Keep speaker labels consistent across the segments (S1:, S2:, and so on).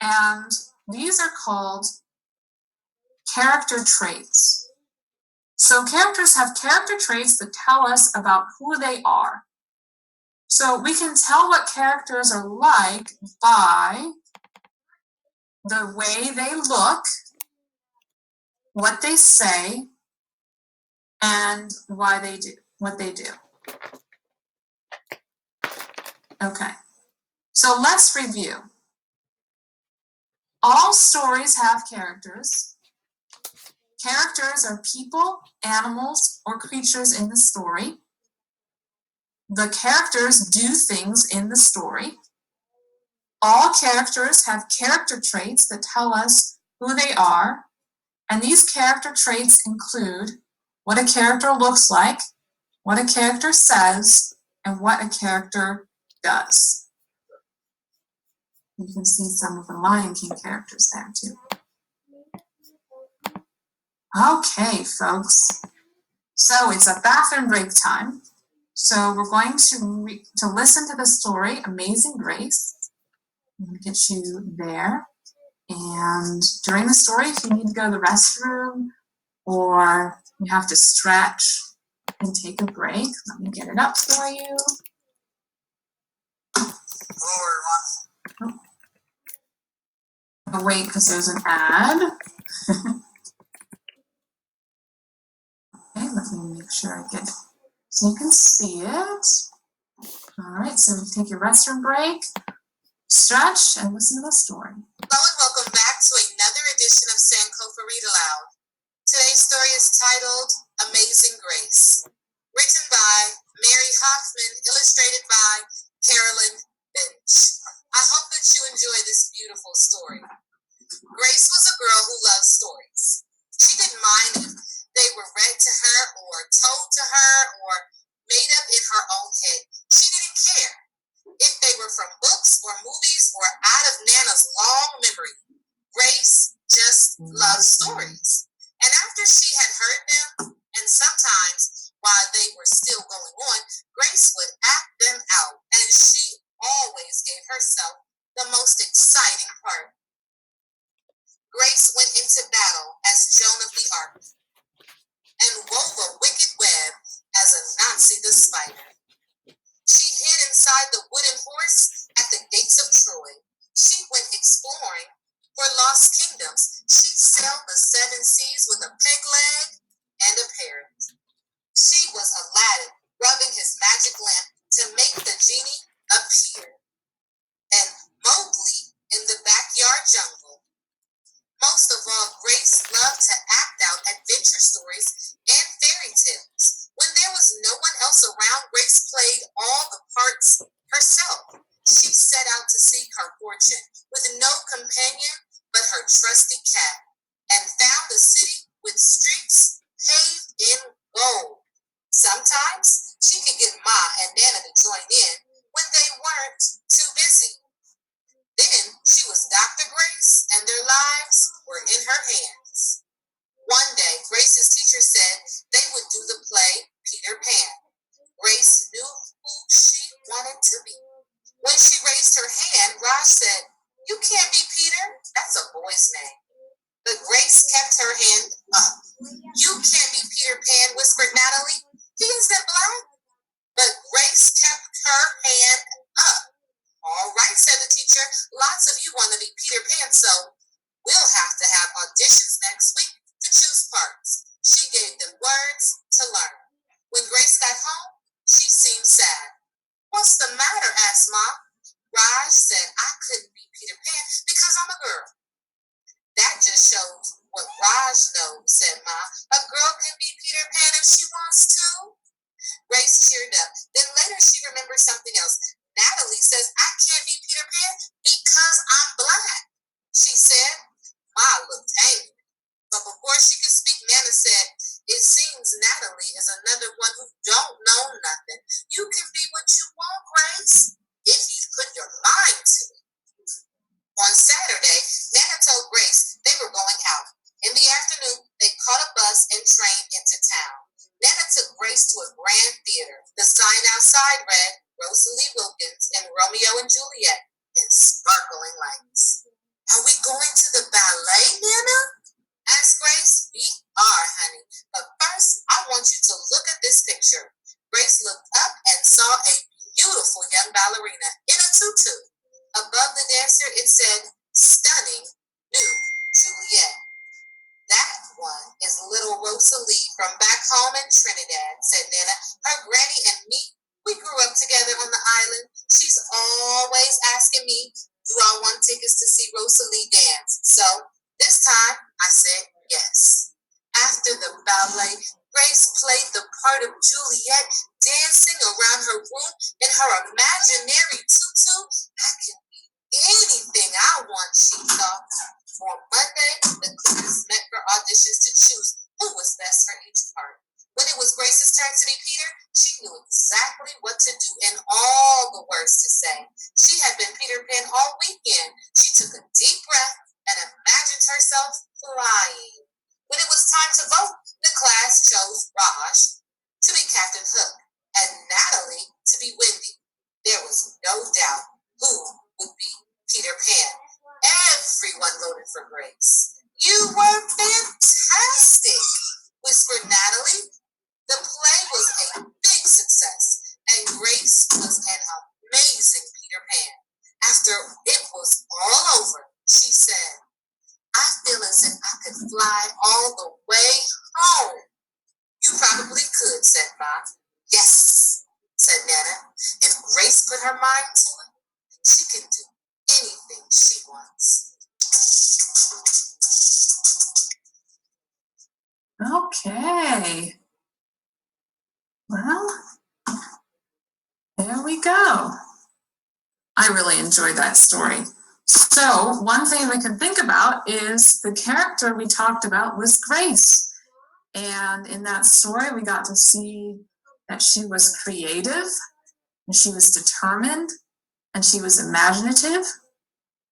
S1: And these are called character traits. So characters have character traits that tell us about who they are. So we can tell what characters are like by the way they look, what they say, and why they do what they do. Okay, so let's review. All stories have characters. Characters are people, animals, or creatures in the story. The characters do things in the story. All characters have character traits that tell us who they are, and these character traits include what a character looks like, what a character says, and what a character does. You can see some of the Lion King characters there too. Okay, folks. So it's a bathroom break time. So we're going to listen to the story, Amazing Grace. I'm going to get you there. And during the story, if you need to go to the restroom or you have to stretch and take a break, let me get it up for you. Oh. I'll wait because there's an ad. Okay, let me make sure I get it so you can see it. All right, so take your restroom break, stretch, and listen to the story.
S2: Hello and welcome back to another edition of Sankofa Read Aloud. Today's story is titled Amazing Grace, written by Mary Hoffman, illustrated by Carolyn Bench. I hope that you enjoy this beautiful story. Grace was a girl who loved stories. She didn't mind if they were read to her or told to her or made up in her own head. She didn't care if they were from books or movies or out of Nana's long memory. Grace just loved stories. And after she had heard them, and sometimes while they were still going on, Grace would act them out, and she always gave herself the most exciting part. Grace went into battle as Joan of the Arc and wove a wicked web as Anansi the spider. She hid inside the wooden horse at the gates of Troy. She went exploring for lost kingdoms. She sailed the 7 seas with a peg leg and a parrot. She was Aladdin, rubbing his magic lamp to make the genie appear. And Mowgli in the backyard jungle. Most of all, Grace loved to act out adventure stories and fairy tales. When there was no one else around, Grace played all the parts herself. She set out to seek her fortune with no companion but her trusty cat, and found a city with streets paved in gold. Sometimes she could get Ma and Nana to join in when they weren't too busy. Then she was Dr. Grace, and their lives were in her hands. One day, Grace's teacher said they would do the play Peter Pan. Grace knew who she wanted to be. When she raised her hand, Raj said, "You can't be Peter. That's a boy's name." But Grace kept her hand up. "You can't be Peter Pan," whispered Natalie. "He isn't black." But Grace kept her hand up. "All right," said the teacher. "Lots of you want to be Peter Pan, so we'll have to have auditions next week to choose parts." She gave them words to learn. When Grace got home, she seemed sad. "What's the matter?" asked Ma. Raj said, "I couldn't be Peter Pan because I'm a girl." "That just shows what Raj knows," said Ma. "A girl can be Peter Pan if she wants to." Grace cheered up. Then later she remembered something else. "Natalie says I can't be Peter Pan because lights. Are we going to the ballet, Nana? Asked Grace. We are, honey. But first, I want you to look at this picture. Grace looked up and saw a beautiful young ballerina in a tutu. Above the dancer, it said, "Stunning New Juliet." That one is little Rosalie from back home in Trinidad, said Nana. Her granny and me, we grew up together on the island. She's always asking me, do I want tickets to see Rosalie dance? So this time I said yes. After the ballet, Grace played the part of Juliet, dancing around her room in her imaginary tutu. I can be anything I want, she thought. On Monday, the class met for auditions to choose who was best for each part. When it was Grace's turn to be Peter, she knew exactly what to do and all the words to say. She had been Peter Pan all weekend. She took a deep breath and imagined herself flying. When it was time to vote, the class chose Raj to be Captain Hook and Natalie to be Wendy. There was no doubt who would be Peter Pan. Everyone voted for Grace. You were fantastic, whispered Natalie. The play was a big success, and Grace was an amazing Peter Pan. After it was all over, she said, I feel as if I could fly all the way home. You probably could, said Bob. Yes, said Nana. If Grace put her mind to it, she can do anything she wants.
S1: Okay. Well, there we go. I really enjoyed that story. So one thing we can think about is the character we talked about was Grace. And in that story, we got to see that she was creative, and she was determined, and she was imaginative.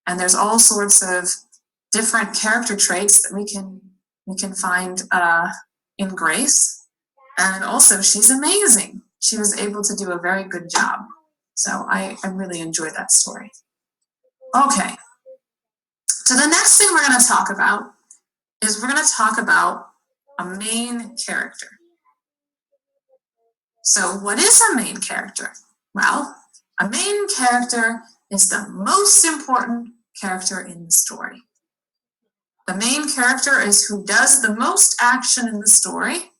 S1: And there's all sorts of different character traits that we can find in Grace. And also, she's amazing. She was able to do a very good job. So I really enjoyed that story. Okay. So the next thing we're going to talk about is we're going to talk about a main character. So what is a main character? Well, a main character is the most important character in the story. The main character is who does the most action in the story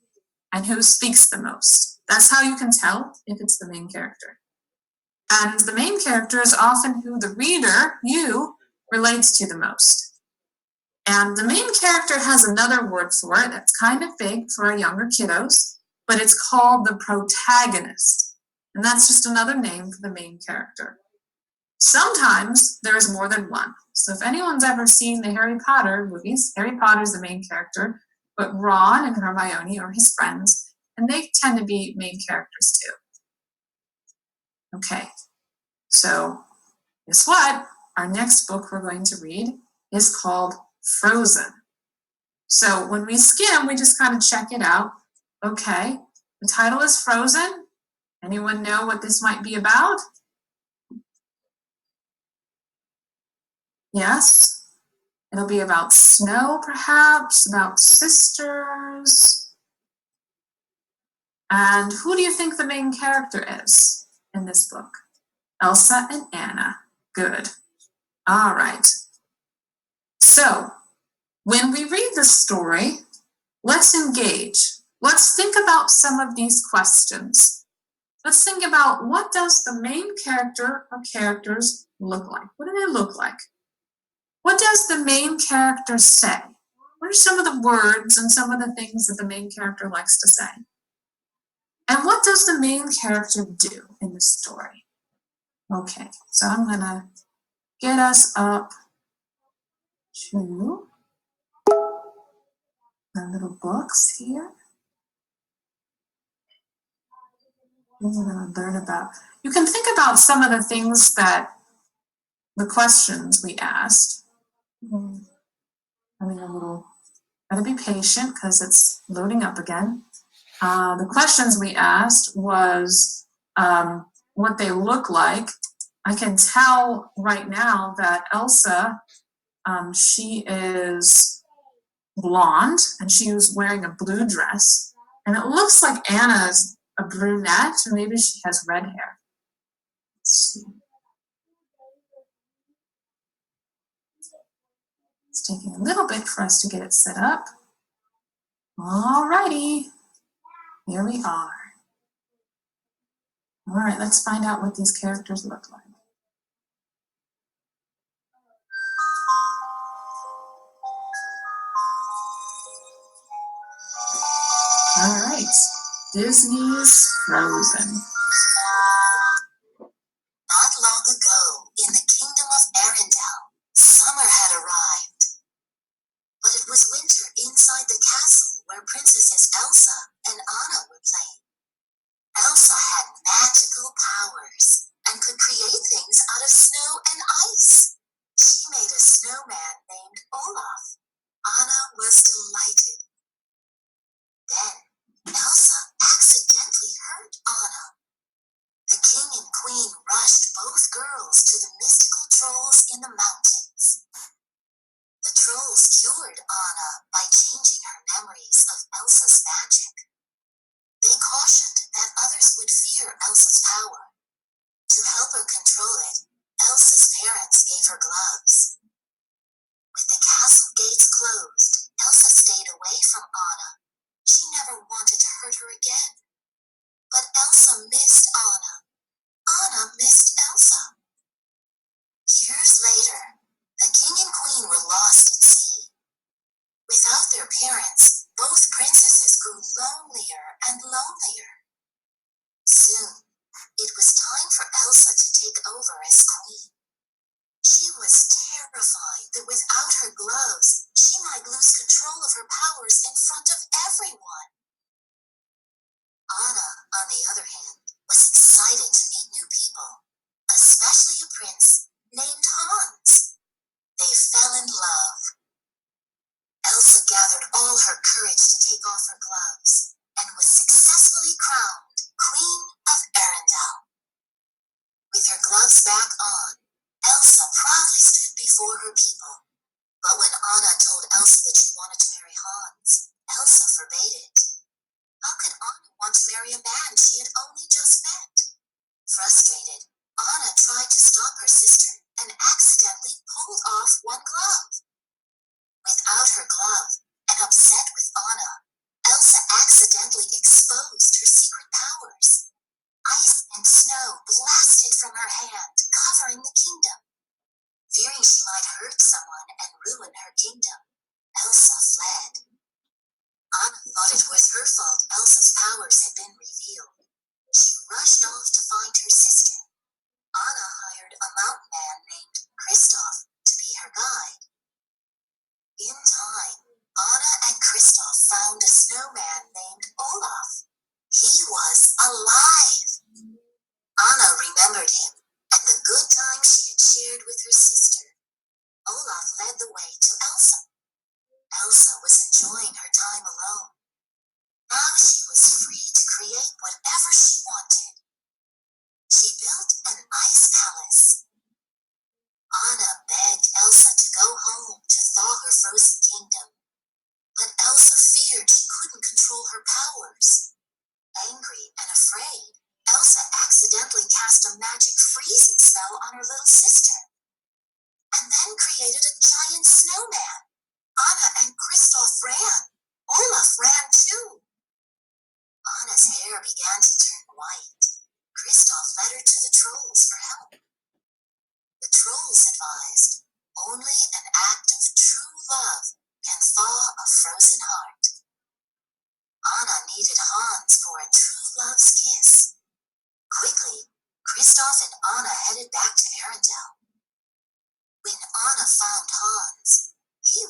S1: and who speaks the most. That's how you can tell if it's the main character. And the main character is often who the reader, you, relates to the most. And the main character has another word for it that's kind of big for our younger kiddos, but it's called the protagonist. And that's just another name for the main character. Sometimes there's more than one. So if anyone's ever seen the Harry Potter movies, Harry Potter's the main character, but Ron and Hermione are his friends, and they tend to be main characters too. Okay, so guess what? Our next book we're going to read is called Frozen. So when we skim, we just kind of check it out. Okay, the title is Frozen. Anyone know what this might be about? Yes? It'll be about snow, perhaps, about sisters. And who do you think the main character is in this book? Elsa and Anna. Good. All right. So, when we read the story, let's engage. Let's think about some of these questions. Let's think about, what does the main character or characters look like? What do they look like? What does the main character say? What are some of the words and some of the things that the main character likes to say? And what does the main character do in the story? Okay, so I'm going to get us up to our little books here. We're going to learn about, you can think about some of the things that the questions we asked. Having a little, gotta be patient because it's loading up again. The questions we asked was what they look like, I can tell right now that Elsa, she is blonde and she was wearing a blue dress. And it looks like Anna's a brunette, or maybe she has red hair. Let's see. It's taking a little bit for us to get it set up. Alrighty, here we are. All right, let's find out what these characters look like. All right, Disney's Frozen.
S2: Not long ago, in the kingdom of Arendelle, summer had arrived. But it was winter inside the castle where Princesses Elsa and Anna were playing. Elsa had magical powers and could create things out of snow and ice. She made a snowman named Olaf. Anna was delighted. Then Elsa accidentally hurt Anna. The king and queen rushed both girls to the mystical trolls in the mountains. The trolls cured Anna by changing her memories of Elsa's magic. They cautioned that others would fear Elsa's power. To help her control it, Elsa's parents gave her gloves. With the castle gates closed, Elsa stayed away from Anna. She never wanted to hurt her again. But Elsa missed Anna. Anna missed Elsa. Years later, the king and queen were lost at sea. Without their parents, both princesses grew lonelier and lonelier. Soon, it was time for Elsa to take over as queen. She was terrified that without her gloves, she might lose control of her powers in front of everyone. Anna, on the other hand, was excited to meet new people, especially a prince named Hans. They fell in love. Elsa gathered all her courage to take off her gloves and was successfully crowned Queen of Arendelle. With her gloves back on, Elsa proudly stood before her people. But when Anna told Elsa that she wanted to marry Hans, Elsa forbade it. How could Anna want to marry a man she had only just met? Frustrated, Anna tried to stop her sister and accidentally pulled off one glove. Without her glove, and upset with Anna, Elsa accidentally exposed her secret powers. Ice and snow blasted from her hand, covering the kingdom. Fearing she might hurt someone and ruin her kingdom, Elsa fled. Anna thought it was her fault Elsa's powers had been revealed. She rushed off to find her sister. Anna hired a mountain man named Kristoff to be her guide. In time, Anna and Kristoff found a snowman named Olaf. He was alive. Anna remembered him and the good times she had shared with her sister. Olaf led the way to Elsa. Elsa was enjoying her time alone. Now she was free to create whatever she wanted. She built an ice palace. Anna begged Elsa to go home to thaw her frozen kingdom. But Elsa feared she couldn't control her powers. Angry and afraid, Elsa accidentally cast a magic freezing spell on her little sister, and then created a giant snowman. Anna and Kristoff ran. Olaf ran too. Anna's hair began to turn white. Kristoff led her to the trolls for help. The trolls advised, only an act of true love can thaw a frozen heart. Anna needed Hans for a true love's kiss. Quickly, Kristoff and Anna headed back to Arendelle. When Anna found Hans, he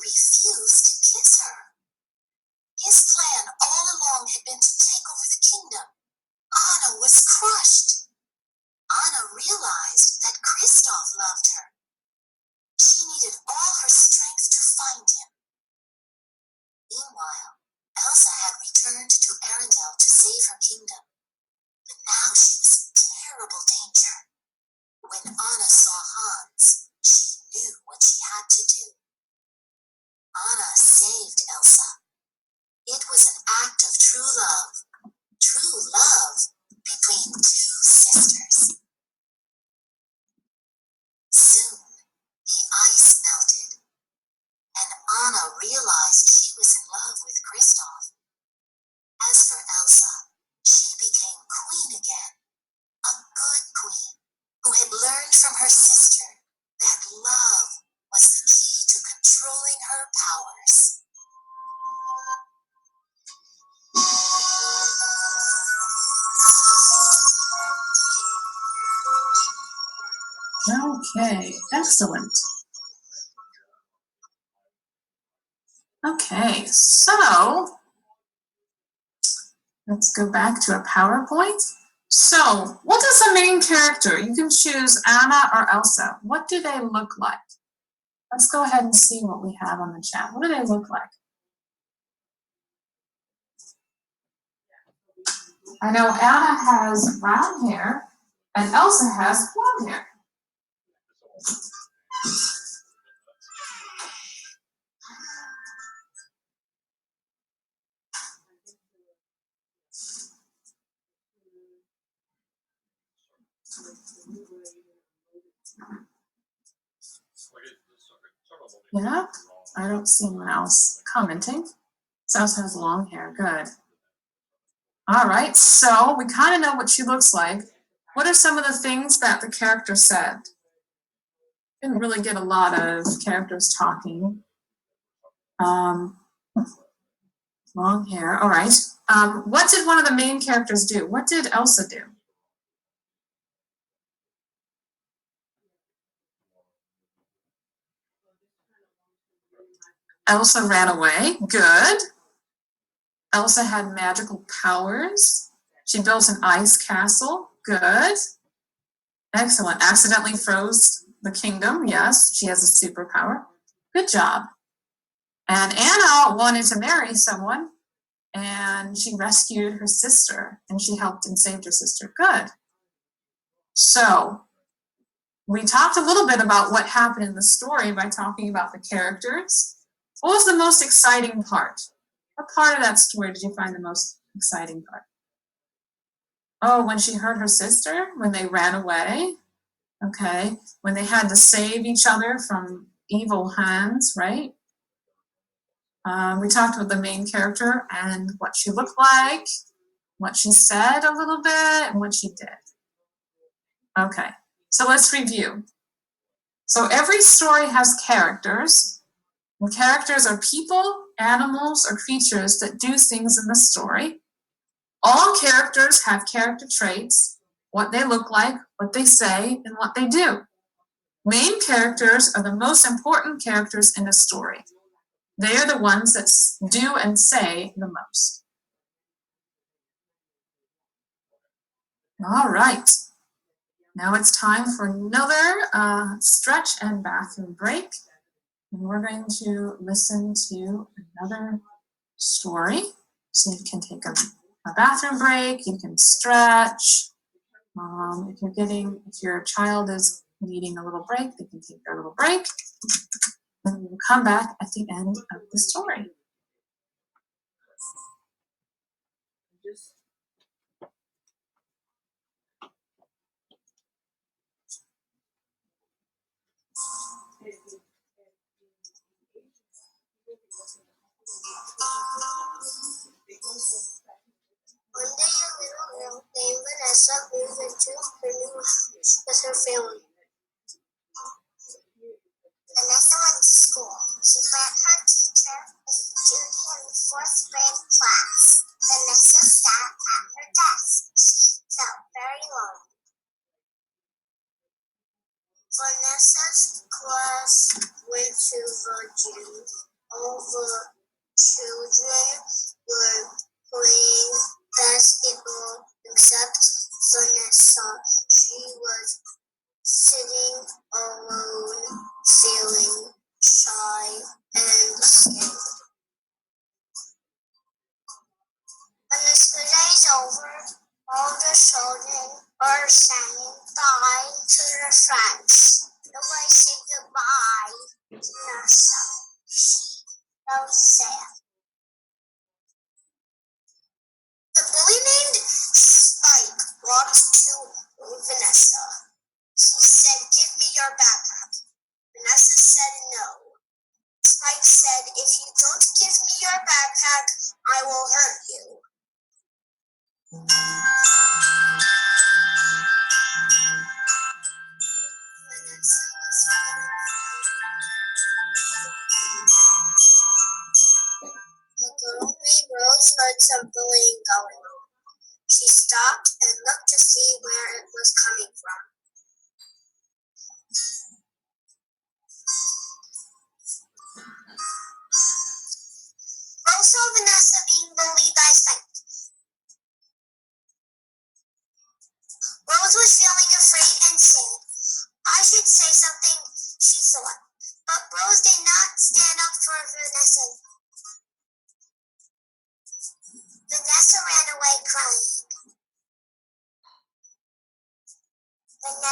S1: Okay, excellent. Okay, so let's go back to a PowerPoint. So what does the main character, you can choose Anna or Elsa, what do they look like? Let's go ahead and see what we have on the chat. What do they look like? I know Anna has brown hair and Elsa has blonde hair. Yeah, I don't see anyone else commenting. So Elsa has long hair, good. All right, so we kind of know what she looks like. What are some of the things that the character said? Didn't really get a lot of characters talking. Long hair, all right. What did one of the main characters do? What did Elsa do? Elsa ran away, good. Elsa had magical powers. She built an ice castle, good. Excellent. Accidentally froze the kingdom, yes, she has a superpower. Good job. And Anna wanted to marry someone, and she rescued her sister, and she helped and saved her sister. Good. So we talked a little bit about what happened in the story by talking about the characters. What was the most exciting part? What part of that story did you find the most exciting part? Oh, when she hurt her sister, when they ran away. Okay, when they had to save each other from evil hands, right? We talked about the main character and what she looked like, what she said a little bit, and what she did. Okay, so let's review. So every story has characters, and characters are people, animals, or creatures that do things in the story. All characters have character traits, what they look like, what they say, and what they do. Main characters are the most important characters in a story. They are the ones that do and say the most. All right. Now it's time for another stretch and bathroom break. And we're going to listen to another story. So you can take a bathroom break, you can stretch. If your child is needing a little break, they can take their little break. Then we'll come back at the end of the story.
S2: One day, a little girl named Vanessa moved into her new house with her family. Vanessa went to school. She met her teacher, Miss Judy, in the fourth grade class. Vanessa sat at her desk. She felt very lonely. Vanessa's class went to the gym. All the children were playing basketball except Vanessa. She was sitting alone, feeling shy and scared. When the school day is over, all the children are saying bye to their friends. Nobody said goodbye to Vanessa. She felt sad. The bully named Spike walked to Vanessa. He said, "Give me your backpack." Vanessa said no. Spike said, "If you don't give me your backpack, I will hurt you." Vanessa was feeling the girl named Rose heard some bullying going on. She stopped and looked to see where it was coming from.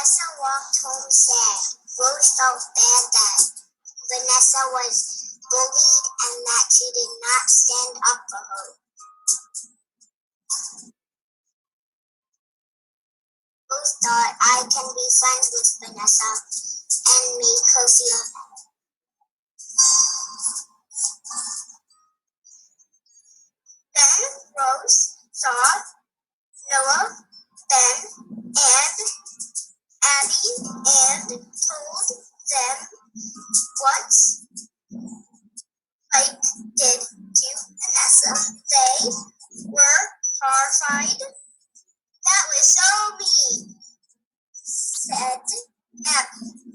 S3: Vanessa walked home sad. Rose felt bad that Vanessa was bullied and that she did not stand up for her. Rose thought, I can be friends with Vanessa and make her feel better. Then Rose saw Noah, Ben, and Abby and told them what Mike did to Vanessa. They were horrified. That was so mean, said Abby.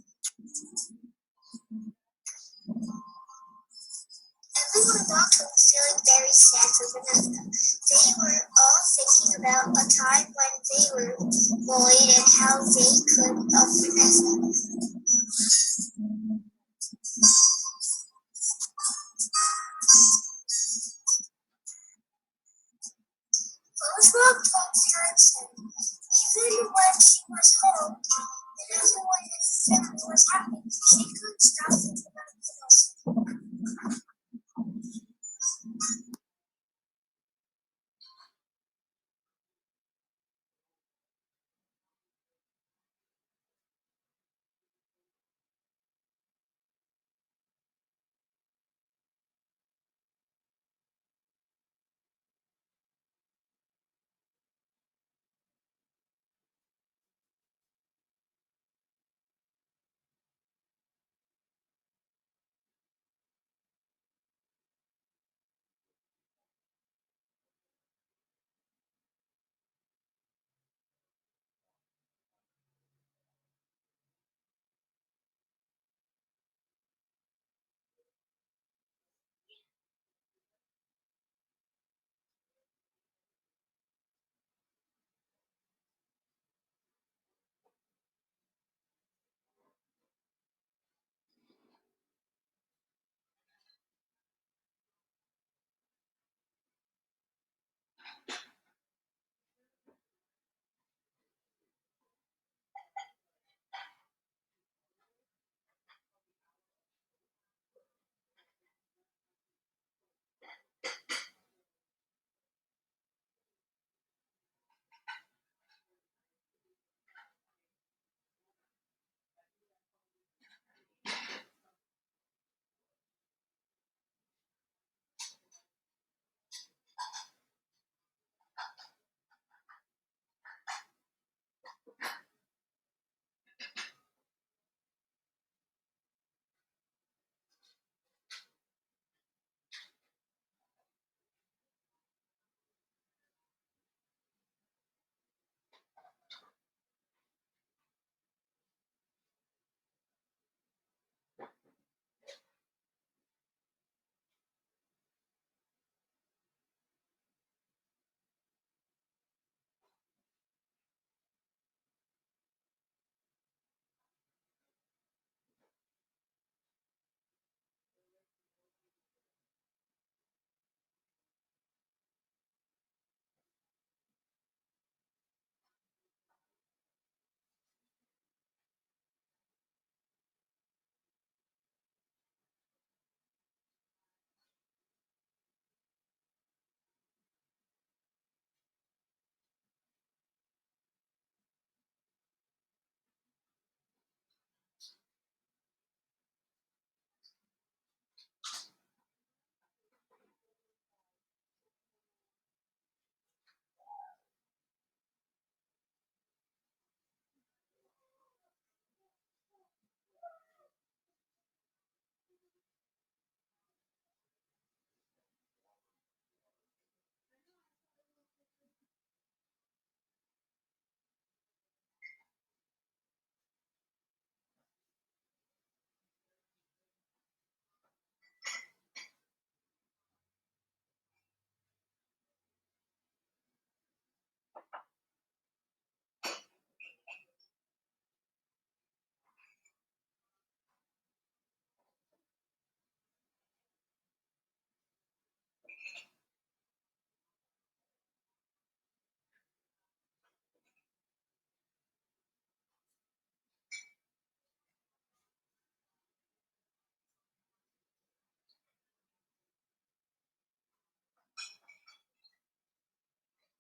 S3: Everyone walked home feeling very sad for Vanessa. They were all thinking about a time when they were bullied and how they could help Vanessa. Rose walked home feeling sad. Even when she was home, and everyone in the family was happy, she couldn't stop thinking about Vanessa.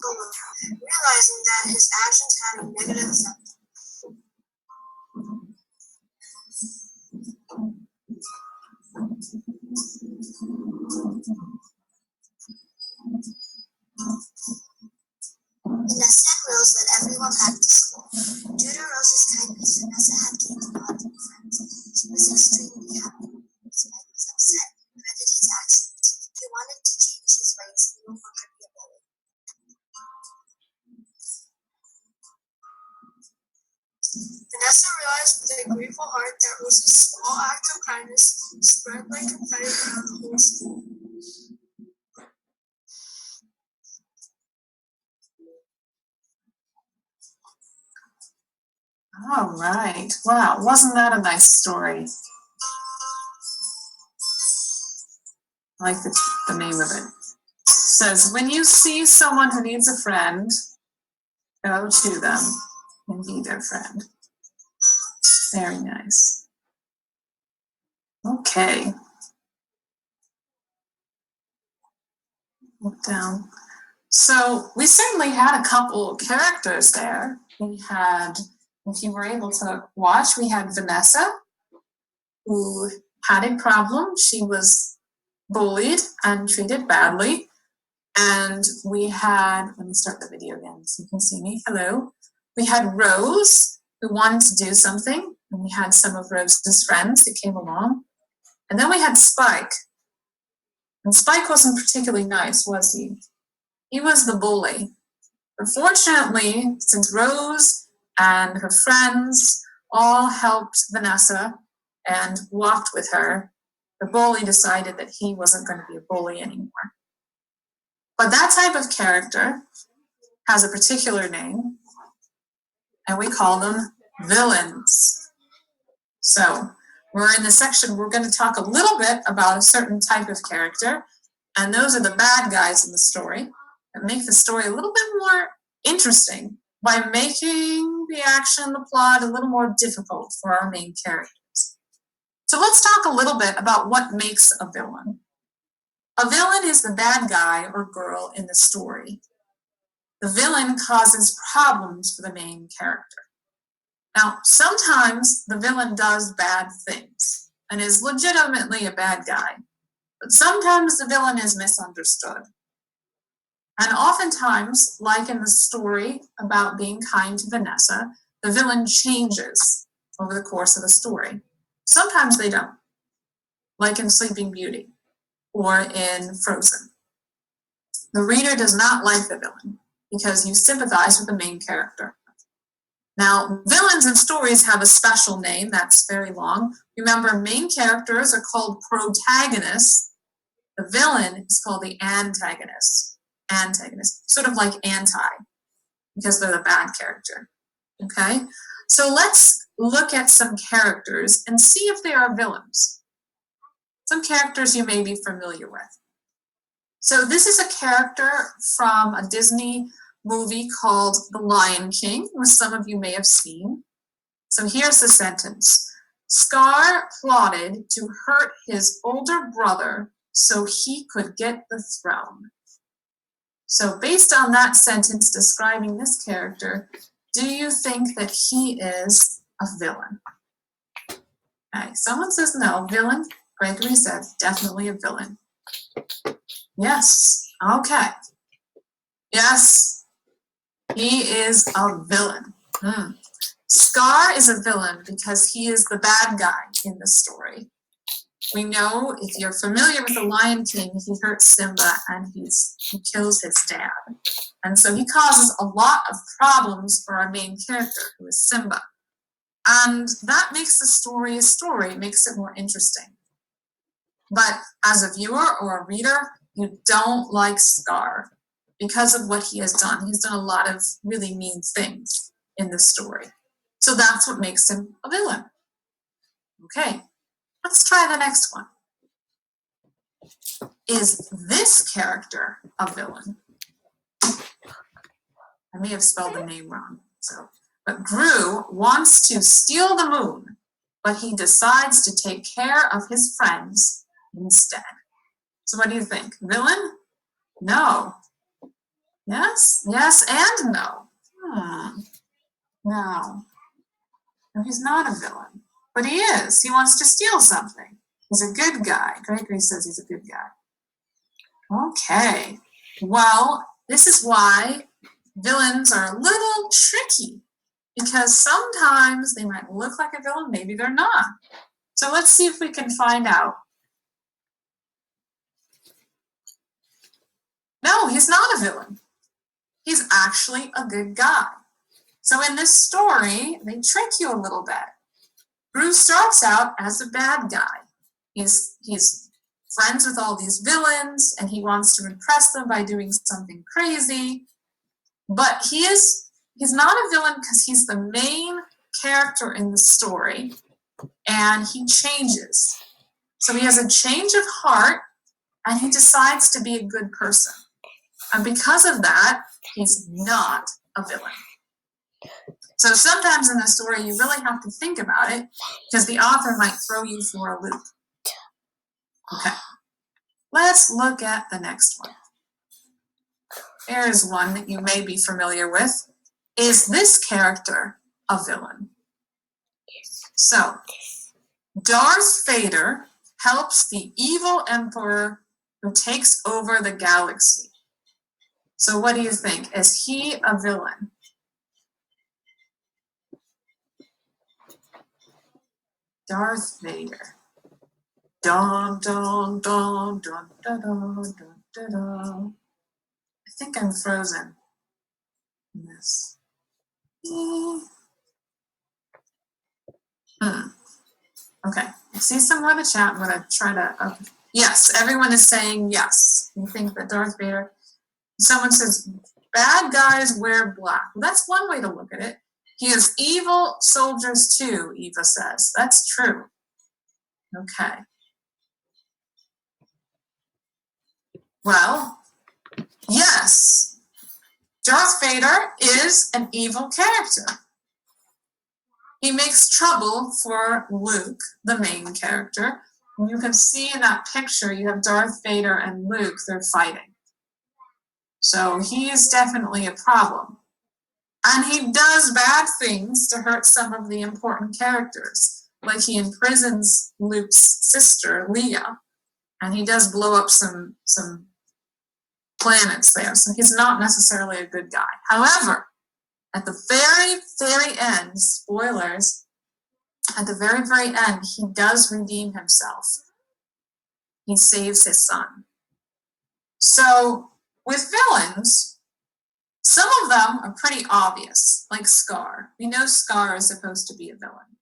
S3: alone, realizing that his actions had a negative effect. Vanessa and Rose led everyone back to school. Due to Rose's kindness, Vanessa had gained a lot of new friends. She was extremely happy. Spike was upset and regretted his actions. He wanted to change his ways and no longer be a bully. Vanessa realized with a grateful heart that Rose's small act of kindness spread like confetti around the whole school.
S1: All right. Wow, wasn't that a nice story? I like the name of it. It says, when you see someone who needs a friend, go to them and be their friend. Very nice. Okay. Look down. So we certainly had a couple characters there. We had, if you were able to watch, we had Vanessa, who had a problem. She was bullied and treated badly. And we had, let me start the video again so you can see me. Hello. We had Rose, who wanted to do something. And we had some of Rose's friends who came along. And then we had Spike. And Spike wasn't particularly nice, was he? He was the bully. But fortunately, since Rose and her friends all helped Vanessa and walked with her, the bully decided that he wasn't going to be a bully anymore. But that type of character has a particular name, and we call them villains. So we're in the section, we're going to talk a little bit about a certain type of character, and those are the bad guys in the story that make the story a little bit more interesting by making the action, the plot a little more difficult for our main characters. So let's talk a little bit about what makes a villain. A villain is the bad guy or girl in the story. The villain causes problems for the main character. Now, sometimes the villain does bad things and is legitimately a bad guy, but sometimes the villain is misunderstood. And oftentimes, like in the story about being kind to Vanessa, the villain changes over the course of the story. Sometimes they don't, like in Sleeping Beauty or in Frozen. The reader does not like the villain because you sympathize with the main character. Now, villains in stories have a special name that's very long. Remember, main characters are called protagonists. The villain is called the antagonist. Sort of like anti, because they're the bad character. Okay? So let's look at some characters and see if they are villains. Some characters you may be familiar with. So this is a character from a Disney movie called The Lion King, which some of you may have seen. So here's the sentence. Scar plotted to hurt his older brother so he could get the throne. So based on that sentence describing this character, do you think that he is a villain? Okay, someone says no, villain. Gregory said definitely a villain. Yes, okay. Yes, he is a villain. Scar is a villain because he is the bad guy in the story. We know, if you're familiar with The Lion King, he hurts Simba and he kills his dad. And so he causes a lot of problems for our main character, who is Simba. And that makes the story a story, makes it more interesting. But as a viewer or a reader, you don't like Scar because of what he has done. He's done a lot of really mean things in the story. So that's what makes him a villain. Okay. Let's try the next one. Is this character a villain? I may have spelled the name wrong. But Gru wants to steal the moon, but he decides to take care of his friends instead. So what do you think? Villain? No. Yes, yes, and no. No. No, he's not a villain. But he is. He wants to steal something. He's a good guy. Gregory says he's a good guy. Okay. Well, this is why villains are a little tricky, because sometimes they might look like a villain, maybe they're not. So let's see if we can find out. No, he's not a villain. He's actually a good guy. So in this story, they trick you a little bit. Bruce starts out as a bad guy. He's friends with all these villains, and he wants to impress them by doing something crazy. But he's not a villain because he's the main character in the story, and he changes. So he has a change of heart, and he decides to be a good person. And because of that, he's not a villain. So sometimes in the story, you really have to think about it, because the author might throw you for a loop. Okay, let's look at the next one. There's one that you may be familiar with. Is this character a villain? So, Darth Vader helps the evil emperor who takes over the galaxy. So what do you think? Is he a villain? Darth Vader. Dun, dun, dun, dun, dun, dun, dun, dun, dun. I think I'm frozen in this. Okay, I see some more in the chat. I'm going to try to... Yes, everyone is saying yes. You think that Darth Vader... Someone says, bad guys wear black. Well, that's one way to look at it. He has evil soldiers too, Eva says. That's true. Okay. Well, yes, Darth Vader is an evil character. He makes trouble for Luke, the main character. And you can see in that picture, you have Darth Vader and Luke, they're fighting. So he is definitely a problem. And he does bad things to hurt some of the important characters. Like he imprisons Luke's sister, Leia. And he does blow up some planets there. So he's not necessarily a good guy. However, at the very, very end, spoilers, at the very, very end, he does redeem himself. He saves his son. So with villains, some of them are pretty obvious, like Scar. We know Scar is supposed to be a villain.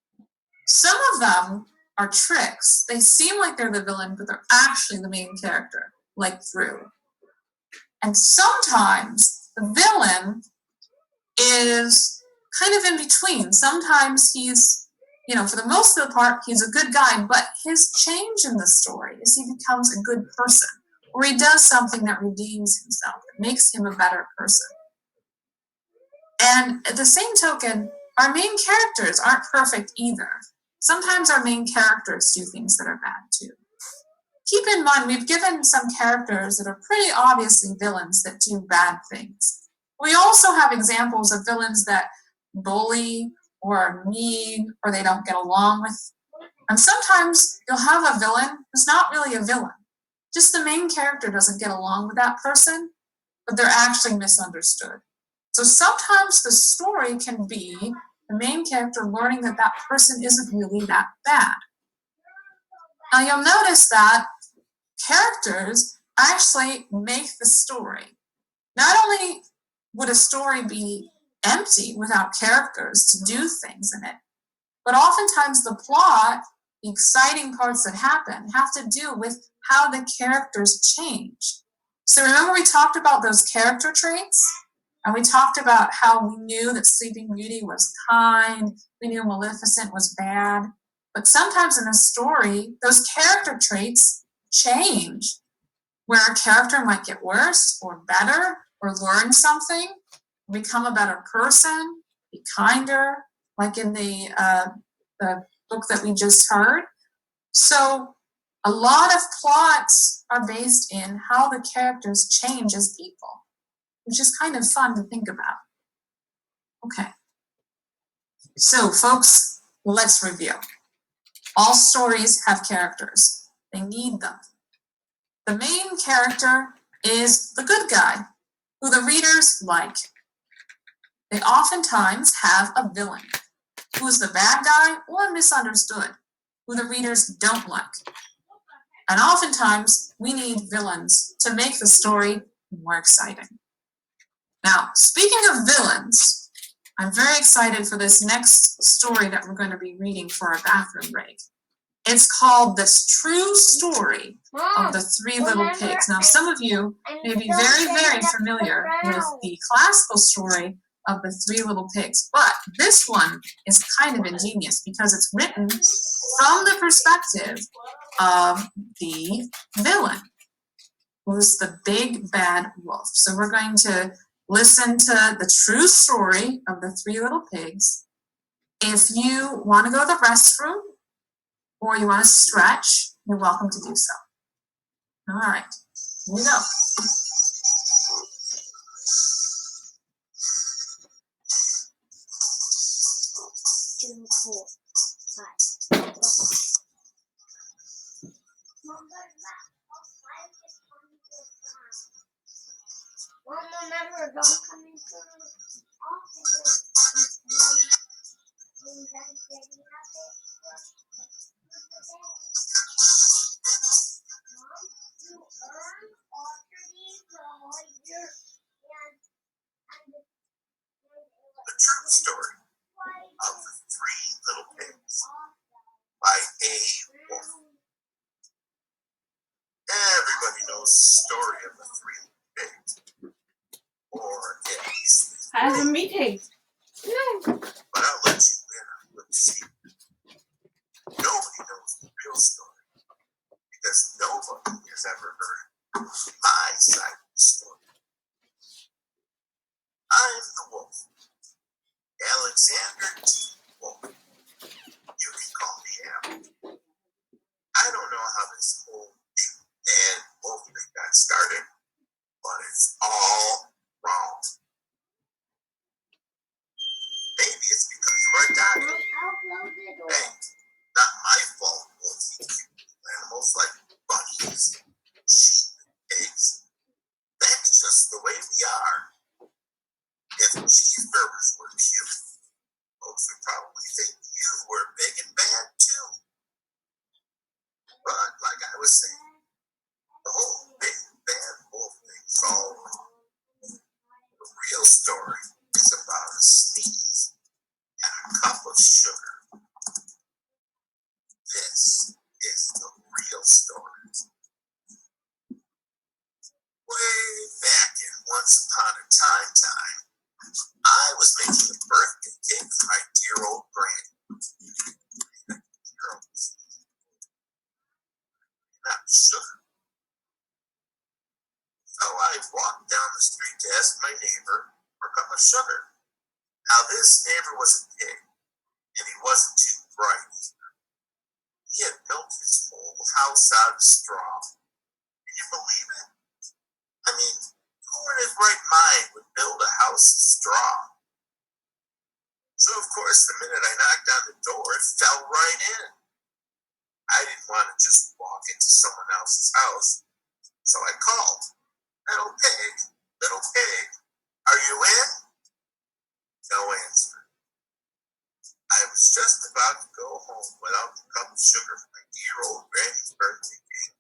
S1: Some of them are tricks. They seem like they're the villain, but they're actually the main character, like Drew. And sometimes the villain is kind of in between. Sometimes he's, for the most of the part, he's a good guy, but his change in the story is he becomes a good person, or he does something that redeems himself, that makes him a better person. And at the same token, our main characters aren't perfect either. Sometimes our main characters do things that are bad too. Keep in mind, we've given some characters that are pretty obviously villains that do bad things. We also have examples of villains that bully or are mean or they don't get along with. And sometimes you'll have a villain who's not really a villain. Just the main character doesn't get along with that person, but they're actually misunderstood. So sometimes the story can be the main character learning that that person isn't really that bad. Now you'll notice that characters actually make the story. Not only would a story be empty without characters to do things in it, but oftentimes the plot, the exciting parts that happen, have to do with how the characters change. So remember we talked about those character traits? And we talked about how we knew that Sleeping Beauty was kind, we knew Maleficent was bad. But sometimes in a story, those character traits change, where a character might get worse or better or learn something, become a better person, be kinder, like in the book that we just heard. So a lot of plots are based in how the characters change as people. which is kind of fun to think about. Okay. So, folks, let's review. All stories have characters. They need them. The main character is the good guy, who the readers like. They oftentimes have a villain, who is the bad guy or misunderstood, who the readers don't like. And oftentimes, we need villains to make the story more exciting. Now, speaking of villains, I'm very excited for this next story that we're going to be reading for our bathroom break. It's called The True Story of the Three Little Pigs. Now, some of you may be very, very familiar with the classical story of the Three Little Pigs, but this one is kind of ingenious because it's written from the perspective of the villain, who's the big bad wolf. So we're going to listen to the true story of the Three Little Pigs. If you want to go to the restroom or you want to stretch, you're welcome to do so. All right, here we go.
S3: Two, 4, 5. Mom, remember, don't come into the office.
S4: The True Story of the Three Little Pigs by A. Wolf. Everybody knows the story of the Three Little Pigs, or at least
S5: I have a meeting.
S4: but I'll let you in on what you see. Nobody knows the real story because nobody has ever heard my side of the story. I'm the wolf, Alexander T. Wolf. You can call me Al. I don't know how this whole big bad wolf thing got started, but it's all wrong. Maybe it's because of our diet. Hey, not my fault. Wolves eat animals like bunnies, sheep, and pigs. That's just the way we are. If cheeseburgers were cute, folks would probably think you were big and bad too. But like I was saying, the whole big bad wolf thing is all wrong. The real story is about a sneeze and a cup of sugar. This is the real story. Way back in Once Upon a Time, I was making a birthday cake for my dear old granny. Not sugar. So I walked down the street to ask my neighbor for a cup of sugar. Now this neighbor was a pig, and he wasn't too bright either. He had built his whole house out of straw. Can you believe it? I mean, who in his right mind would build a house of straw? So of course, the minute I knocked on the door, it fell right in. I didn't want to just walk into someone else's house, so I called. Little pig, are you in? No answer. I was just about to go home without the cup of sugar for my dear old granny's birthday cake.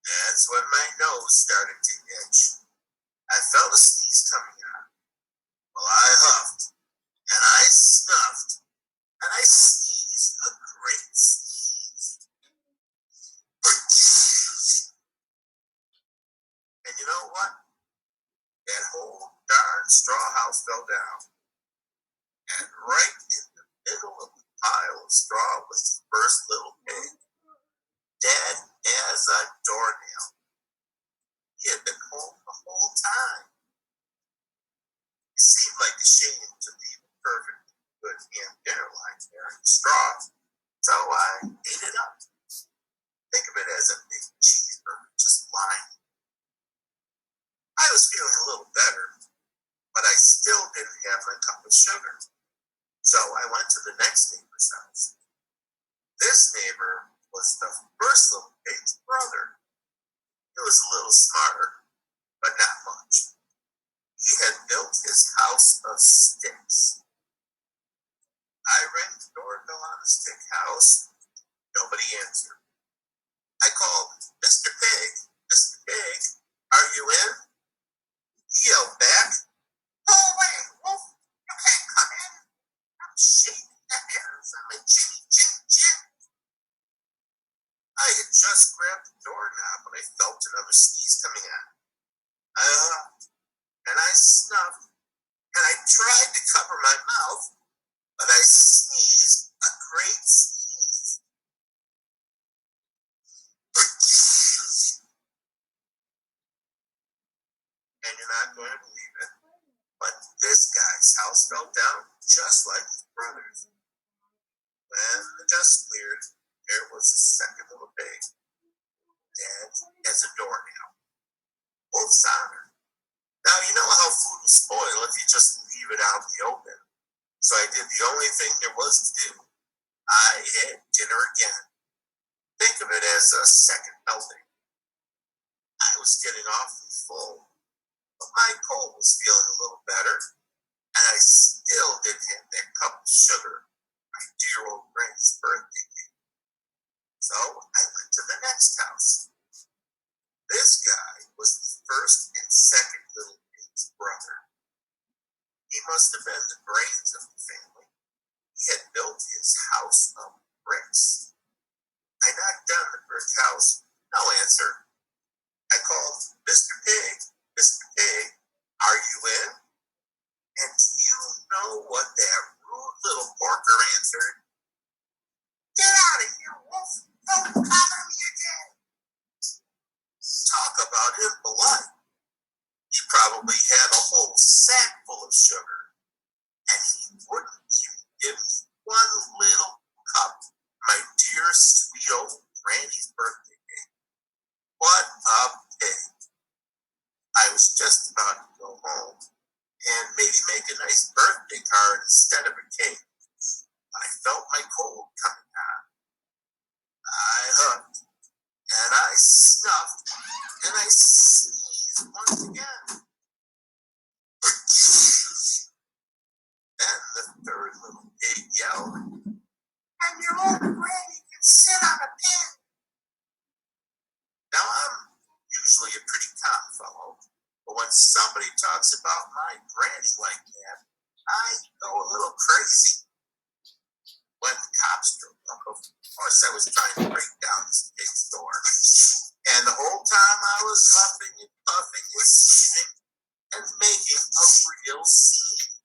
S4: That's when my nose started to itch. I felt a sneeze coming on. Well, I huffed, and I snuffed, and I sneezed a great sneeze. And you know what? That whole darn straw house fell down. And right in the middle of the pile of straw was the first little pig, dead as a doornail. He had been home the whole time. It seemed like a shame to leave a perfect good ham dinner lying there in the straw, so I ate it up. Think of it as a big cheeseburger just lying. I So I went to the next neighbor's house. This neighbor was the first little pig's brother. He was a little smarter, but not much. He had built his house of sticks. I rang the doorbell on the stick house. Nobody answered. I called, Mr. Pig, Mr. Pig, are you in? He yelled back, go away, Wolf, you can't come in. I'm shaking the hairs on my chinny chin chin. I had just grabbed the doorknob when I felt another sneeze coming on. I huffed, and I snuffed, and I tried to cover my mouth, but I sneezed a great sneeze. And you're not going to believe it, but this guy's house fell down just like his brother's. When the dust cleared, there was a second little pig, dead as a doornail. Wolf's honor. Now, you know how food will spoil if you just leave it out in the open. So I did the only thing there was to do. I had dinner again. Think of it as a second helping. I was getting awfully full, but my cold was feeling a little better, and I still didn't have that cup of sugar my dear old Granny's birthday cake. So I went to the next house. This guy was the first and second little pig's brother. He must have been the brains of the family. He had built his house of bricks. I knocked on the brick house. No answer. I called, Mr. Pig, Mr. Pig, are you in? And do you know what that rude little porker answered? Get out of here, Wolf. Don't bother me again. Talk about impolite. He probably had a whole sack full of sugar, and he wouldn't even give me one little cup, my dear sweet old Granny's birthday cake. What a pig. I was just about to go home and maybe make a nice birthday card instead of a cake, when I felt my cold coming on. I huffed, and I snuffed, and I sneezed once again. Then the third little pig yelled, and your old granny can sit on a pin. Now I'm usually a pretty calm fellow, but when somebody talks about my granny like that, I go a little crazy. When the cops drove up, of course I was trying to break down this pig's door. And the whole time I was huffing and puffing and sneezing and making a real scene.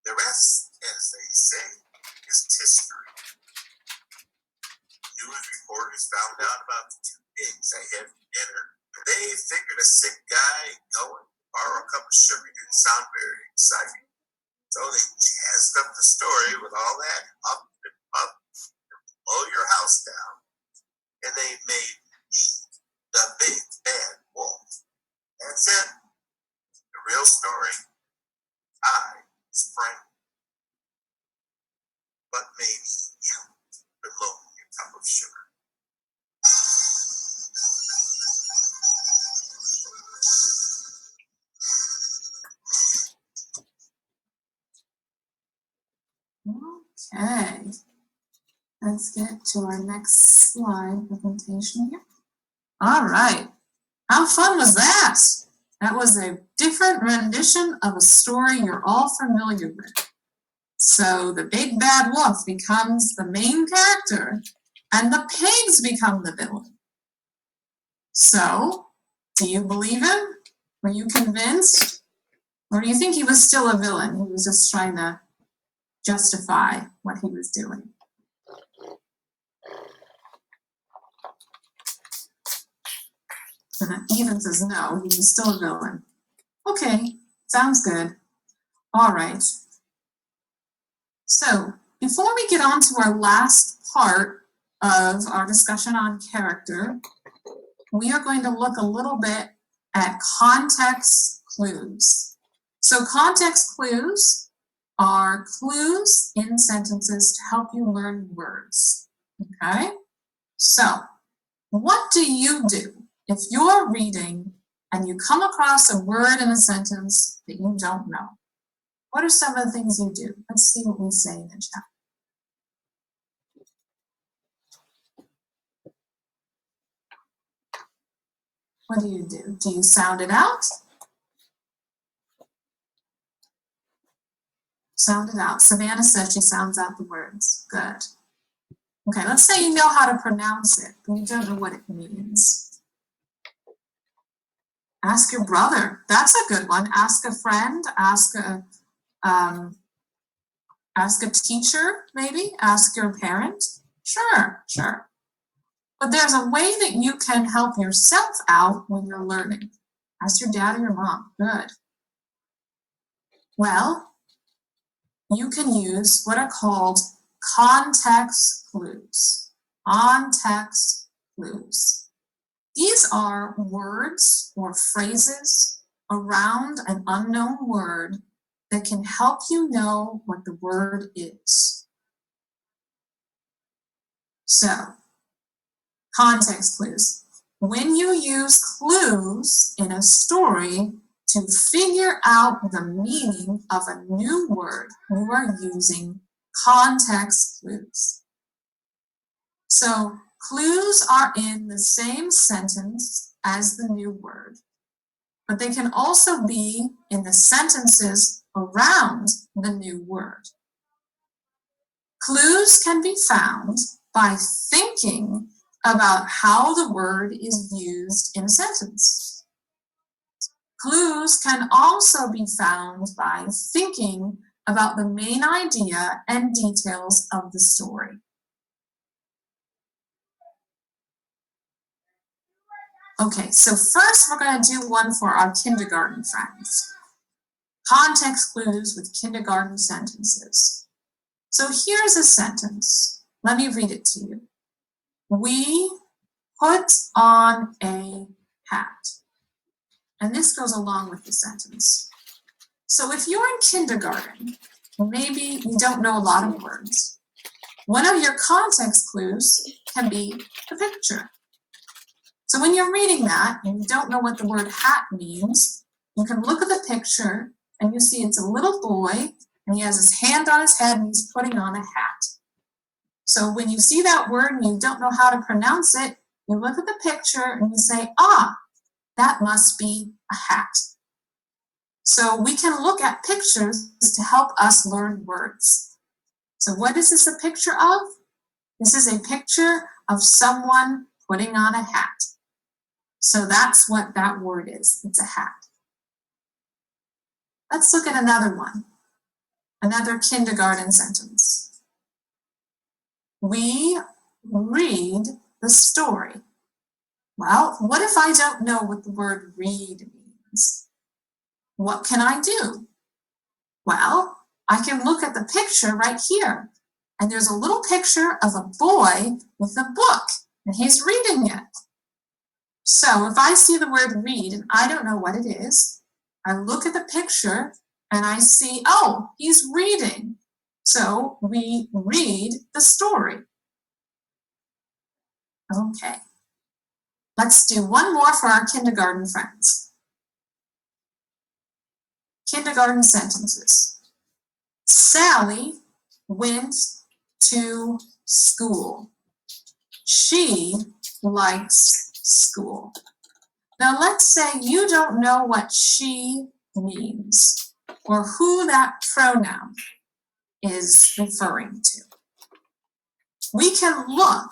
S4: The rest, as they say, is history. News reporters found out about the two pigs I had for dinner. They figured a sick guy going to borrow a cup of sugar didn't sound very exciting. So they jazzed up the story with all that up and up and blow your house down. And they made me the big bad wolf. That's it. The real story. I was Frank. But maybe you could loan me a cup of sugar.
S1: Okay, let's get to our next slide presentation here. All right, how fun was that? That was a different rendition of a story you're all familiar with. So the big bad wolf becomes the main character and the pigs become the villain. So, do you believe him? Were you convinced? Or do you think he was still a villain? He was just trying to justify what he was doing. And Ethan says no, he was still a villain. Okay, sounds good. All right. So, before we get on to our last part of our discussion on character, we are going to look a little bit at context clues. So context clues are clues in sentences to help you learn words. Okay? So, what do you do if you're reading and you come across a word in a sentence that you don't know? What are some of the things you do? Let's see what we say in the chat. What do you do? Do you sound it out? Sound it out. Savannah says she sounds out the words. Good. Okay, let's say you know how to pronounce it, but you don't know what it means. Ask your brother. That's a good one. Ask a friend. Ask a teacher, maybe. Ask your parent. Sure. But there's a way that you can help yourself out when you're learning. Ask your dad or your mom. Good. Well, you can use what are called context clues. Context clues. These are words or phrases around an unknown word that can help you know what the word is. So, context clues. When you use clues in a story to figure out the meaning of a new word, you are using context clues. So, clues are in the same sentence as the new word, but they can also be in the sentences around the new word. Clues can be found by thinking about how the word is used in a sentence. Clues can also be found by thinking about the main idea and details of the story. Okay, so first we're going to do one for our kindergarten friends. Context clues with kindergarten sentences. So here's a sentence. Let me read it to you. We put on a hat. And this goes along with the sentence. So if you're in kindergarten, maybe you don't know a lot of words. One of your context clues can be the picture. So when you're reading that and you don't know what the word hat means, you can look at the picture and you see it's a little boy and he has his hand on his head and he's putting on a hat. So when you see that word and you don't know how to pronounce it, you look at the picture and you say, that must be a hat. So we can look at pictures to help us learn words. So what is this a picture of? This is a picture of someone putting on a hat. So that's what that word is. It's a hat. Let's look at another one. Another kindergarten sentence. We read the story. Well, what if I don't know what the word read means? What can I do? Well, I can look at the picture right here. And there's a little picture of a boy with a book, and he's reading it. So if I see the word read and I don't know what it is, I look at the picture and I see, he's reading. So we read the story. Okay. Let's do one more for our kindergarten friends. Kindergarten sentences. Sally went to school. She likes school. Now let's say you don't know what she means or who that pronoun is referring to. We can look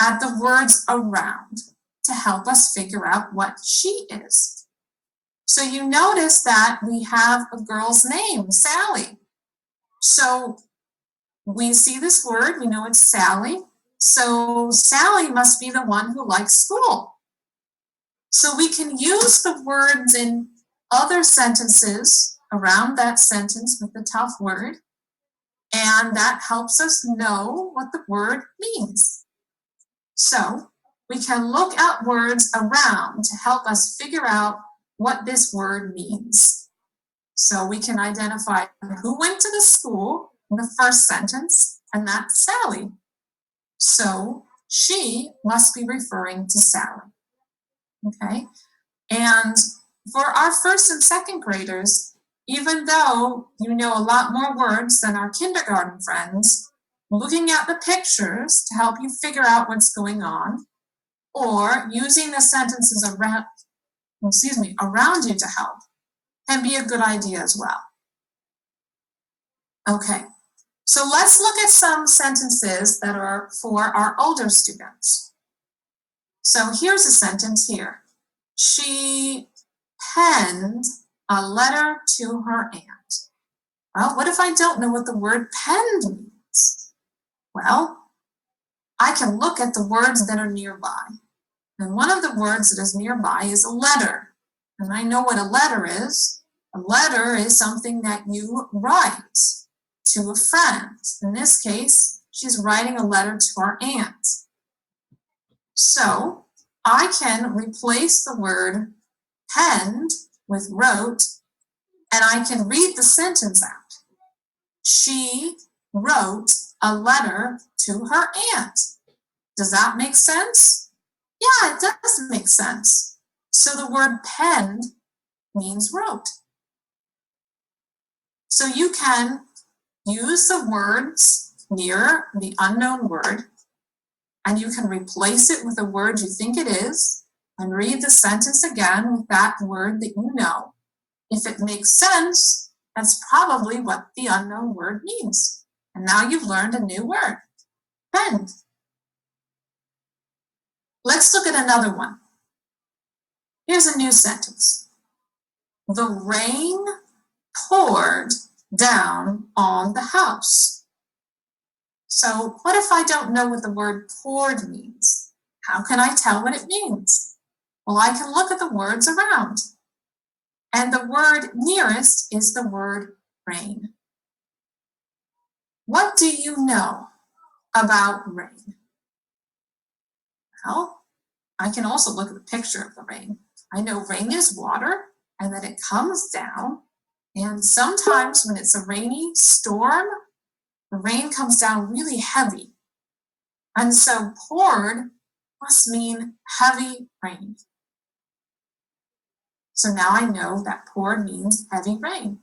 S1: at the words around to help us figure out what she is. So you notice that we have a girl's name, Sally. So we see this word, we know it's Sally. So Sally must be the one who likes school. So we can use the words in other sentences around that sentence with the tough word, and that helps us know what the word means. So we can look at words around to help us figure out what this word means. So we can identify who went to the school in the first sentence, and that's Sally. So she must be referring to Sally. Okay? And for our first and second graders, even though you know a lot more words than our kindergarten friends, looking at the pictures to help you figure out what's going on, or using the sentences around you to help can be a good idea as well. Okay, so let's look at some sentences that are for our older students. So here's a sentence here. She penned a letter to her aunt. Well, what if I don't know what the word penned means? Well, I can look at the words that are nearby. And one of the words that is nearby is a letter. And I know what a letter is. A letter is something that you write to a friend. In this case, she's writing a letter to our aunt. So I can replace the word penned with wrote, and I can read the sentence out. She wrote a letter to her aunt. Does that make sense? Yeah, it does make sense. So the word penned means wrote. So you can use the words near the unknown word, and you can replace it with a word you think it is, and read the sentence again with that word that you know. If it makes sense, that's probably what the unknown word means. And now you've learned a new word, penned. Let's look at another one. Here's a new sentence. The rain poured down on the house. So what if I don't know what the word poured means? How can I tell what it means? Well, I can look at the words around. And the word nearest is the word rain. What do you know about rain? Well, I can also look at the picture of the rain. I know rain is water and that it comes down. And sometimes when it's a rainy storm, the rain comes down really heavy. And so poured must mean heavy rain. So now I know that poured means heavy rain.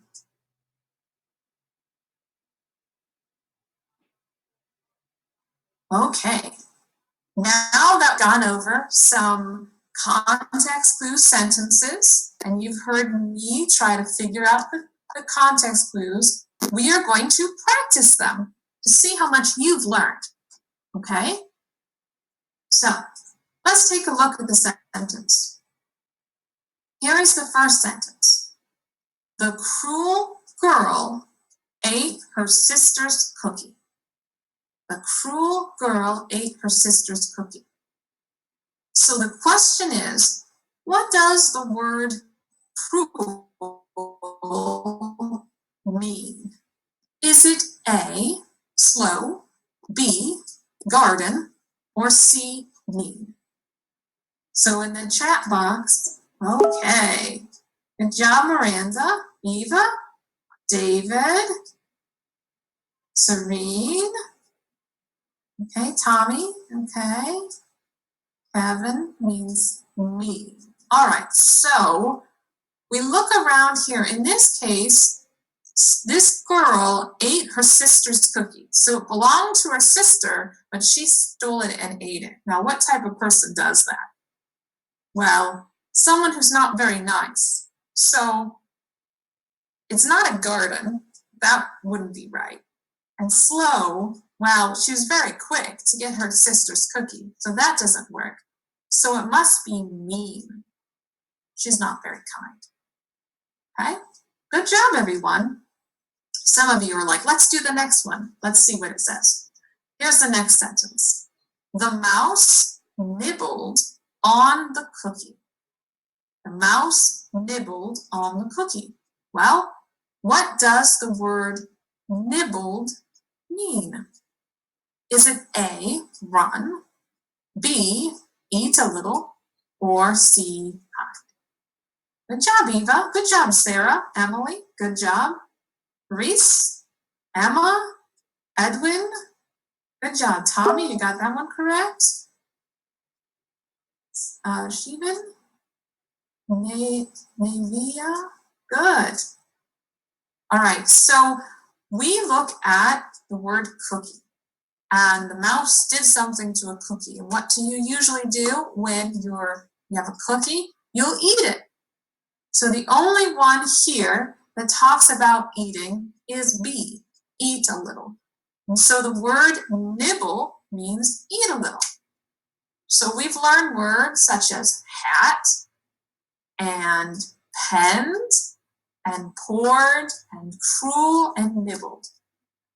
S1: Okay, now that I've gone over some context clue sentences, and you've heard me try to figure out the context clues, we are going to practice them to see how much you've learned, okay? So let's take a look at the sentence. Here is the first sentence. The cruel girl ate her sister's cookie. The cruel girl ate her sister's cookie. So the question is, what does the word cruel mean? Is it A, slow, B, garden, or C, mean? So in the chat box, okay. Good job, Miranda, Eva, David, Serene, okay, Tommy, okay. Kevin means me. All right, so we look around here. In this case, this girl ate her sister's cookie. So it belonged to her sister, but she stole it and ate it. Now, what type of person does that? Well, someone who's not very nice. So it's not a garden. That wouldn't be right. And slow, well, she was very quick to get her sister's cookie. So that doesn't work. So it must be mean. She's not very kind. Okay? Good job, everyone. Some of you are like, let's do the next one. Let's see what it says. Here's the next sentence. The mouse nibbled on the cookie. The mouse nibbled on the cookie. Well, what does the word nibbled mean? Is it A, run, B, eat a little, or C, hide? Good job, Eva. Good job, Sarah. Emily, good job. Reese, Emma, Edwin, good job. Tommy, you got that one correct. Sheevan, Navia, good. All right, so we look at the word cookie, and the mouse did something to a cookie. And what do you usually do when you have a cookie? You'll eat it. So the only one here that talks about eating is B, eat a little. And so the word nibble means eat a little. So we've learned words such as hat and penned and poured and cruel and nibbled.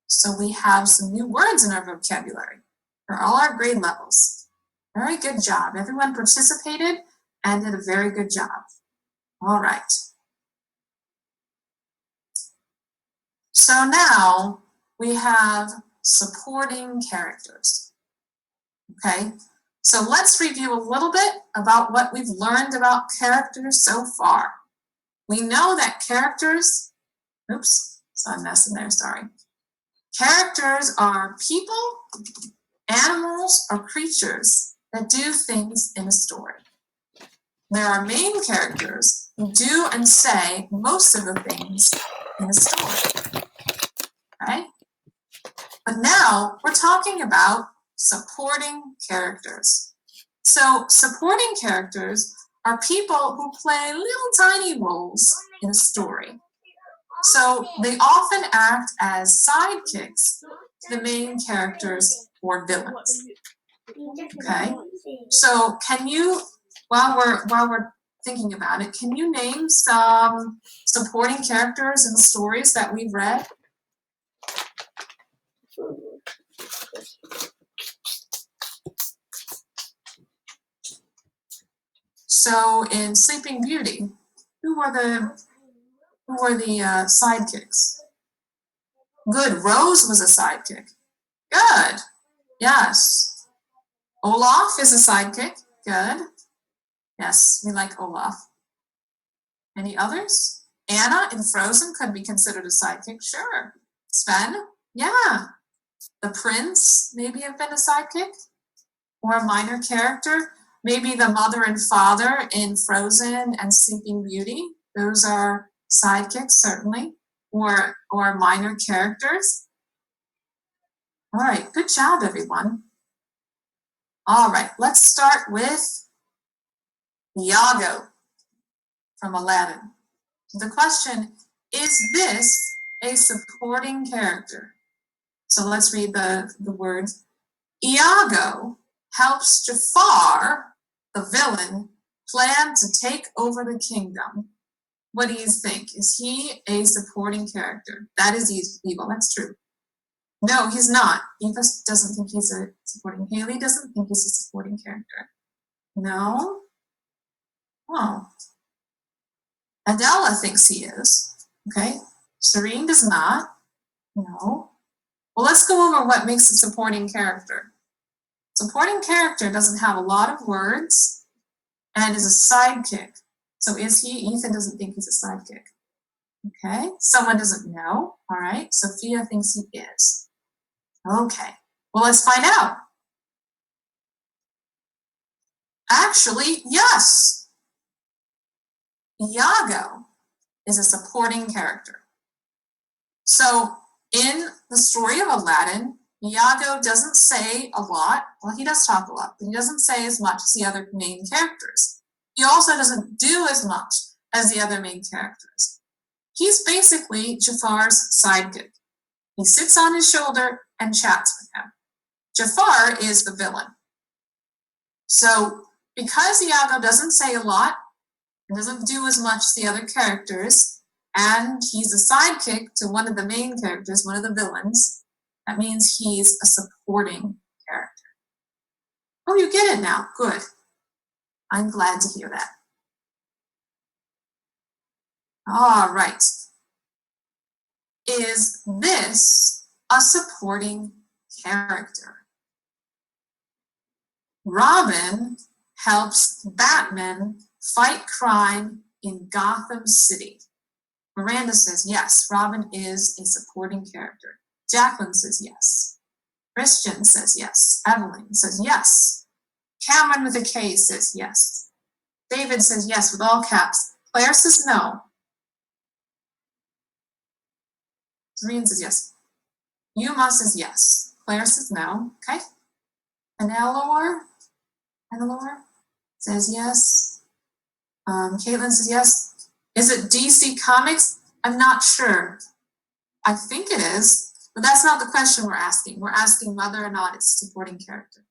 S1: So we have some new words in our vocabulary for all our grade levels. Very good job. Everyone participated and did a very good job. All right. So now we have supporting characters. Okay, so let's review a little bit about what we've learned about characters so far. We know that characters, oops, saw a mess in there, sorry. Characters are people, animals, or creatures that do things in a story. There are main characters who do and say most of the things in a story. Okay? But now we're talking about supporting characters. So supporting characters are people who play little tiny roles in a story. So they often act as sidekicks to the main characters or villains. Okay? So can you, while we're thinking about it, can you name some supporting characters in stories that we've read? So in Sleeping Beauty, who were the sidekicks? Good. Rose was a sidekick. Good. Yes. Olaf is a sidekick. Good. Yes, we like Olaf. Any others? Anna in Frozen could be considered a sidekick. Sure. Sven? Yeah. The prince maybe have been a sidekick or a minor character. Maybe the mother and father in Frozen and Sleeping Beauty. Those are sidekicks, certainly, or minor characters. All right, good job, everyone. All right, let's start with Iago from Aladdin. The question, is this a supporting character? So let's read the words. Iago helps Jafar, the villain, plan to take over the kingdom. What do you think? Is he a supporting character? That is evil. That's true. No, he's not. Eva doesn't think he's a supporting. Haley doesn't think he's a supporting character. No? Oh. Adela thinks he is. Okay. Serene does not. No. Well, let's go over what makes a supporting character. Supporting character doesn't have a lot of words and is a sidekick. So is he? Ethan doesn't think he's a sidekick. Okay. Someone doesn't know. All right. Sophia thinks he is. Okay. Well, let's find out. Actually, yes. Iago is a supporting character. So in the story of Aladdin, Iago doesn't say a lot. Well, he does talk a lot, but he doesn't say as much as the other main characters. He also doesn't do as much as the other main characters. He's basically Jafar's sidekick. He sits on his shoulder and chats with him. Jafar is the villain. So because Iago doesn't say a lot and doesn't do as much as the other characters, and he's a sidekick to one of the main characters, one of the villains, that means he's a supporting character. Oh, you get it now. Good. I'm glad to hear that. All right. Is this a supporting character? Robin helps Batman fight crime in Gotham City? Miranda says yes, Robin is a supporting character. Jacqueline says yes. Christian says yes. Evelyn says yes. Cameron with a K says yes. David says yes with all caps. Claire says no. Serene says yes. Yuma says yes. Claire says no. Okay. And Eleanor says yes. Caitlin says yes. Is it DC Comics? I'm not sure. I think it is, but that's not the question we're asking. We're asking whether or not it's a supporting character.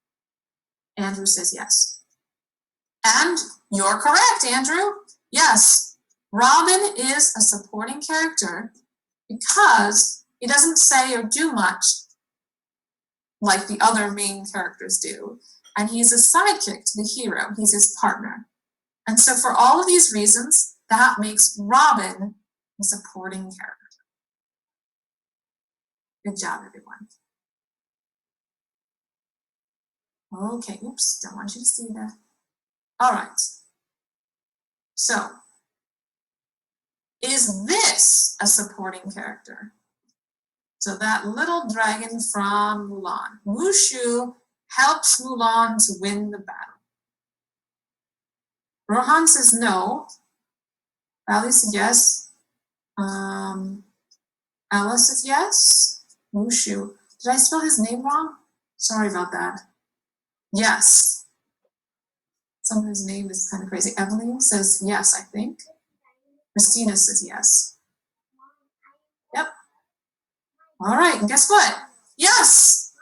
S1: Andrew says yes. And you're correct, Andrew. Yes, Robin is a supporting character because he doesn't say or do much like the other main characters do. And he's a sidekick to the hero. He's his partner. And so for all of these reasons, that makes Robin a supporting character. Good job, everyone. Okay, oops, don't want you to see that. All right. So, is this a supporting character? So that little dragon from Mulan. Mushu helps Mulan to win the battle. Rohan says no. Valley says yes. Ella says yes. Mushu. Did I spell his name wrong? Sorry about that. Yes. Some of his name is kind of crazy. Evelyn says yes, I think. Christina says yes. Yep. All right, and guess what? Yes!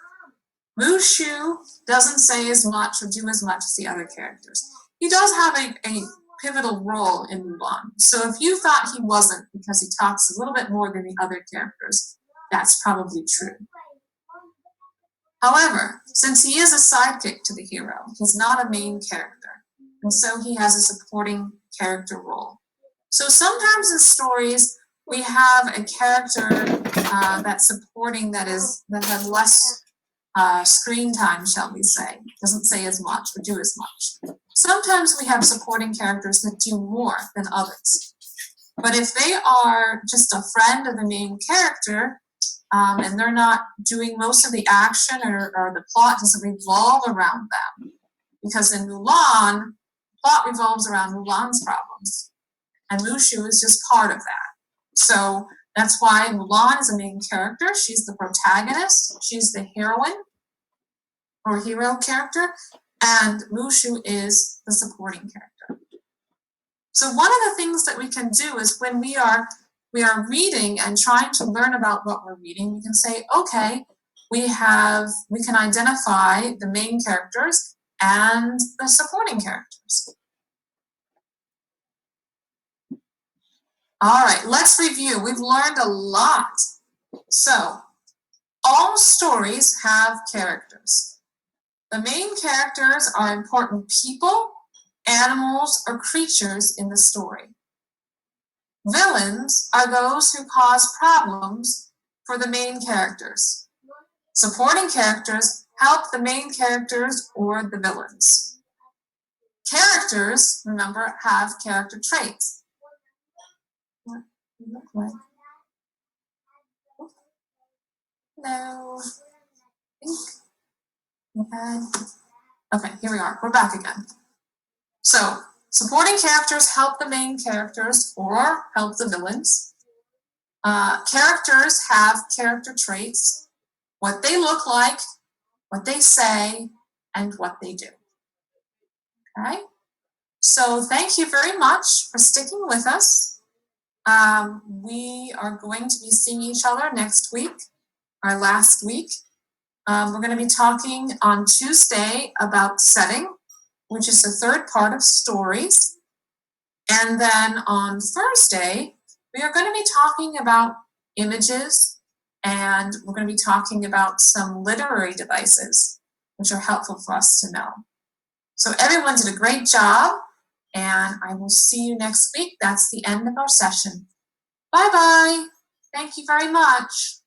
S1: Mushu doesn't say as much or do as much as the other characters. He does have a pivotal role in Mulan. So if you thought he wasn't because he talks a little bit more than the other characters, that's probably true. However, since he is a sidekick to the hero, he's not a main character. And so he has a supporting character role. So sometimes in stories, we have a character that's supporting that has less screen time, shall we say. Doesn't say as much or do as much. Sometimes we have supporting characters that do more than others. But if they are just a friend of the main character, and they're not doing most of the action or the plot doesn't revolve around them. Because in Mulan, plot revolves around Mulan's problems. And Mushu is just part of that. So that's why Mulan is a main character. She's the protagonist. She's the heroine or hero character. And Mushu is the supporting character. So one of the things that we can do is when we are reading and trying to learn about what we're reading, we can say, okay, we can identify the main characters and the supporting characters. All right, let's review. We've learned a lot. So, all stories have characters. The main characters are important people, animals, or creatures in the story. Villains are those who cause problems for the main characters. Supporting characters help the main characters or the villains. Characters, remember, have character traits. What do you look like? Hello. Okay, here we are. We're back again. So, supporting characters help the main characters or help the villains. Characters have character traits, what they look like, what they say, and what they do. Okay? So thank you very much for sticking with us. We are going to be seeing each other next week, our last week. We're going to be talking on Tuesday about setting, which is the third part of stories. And then on Thursday, we are going to be talking about images, and we're going to be talking about some literary devices, which are helpful for us to know. So everyone did a great job, and I will see you next week. That's the end of our session. Bye-bye. Thank you very much.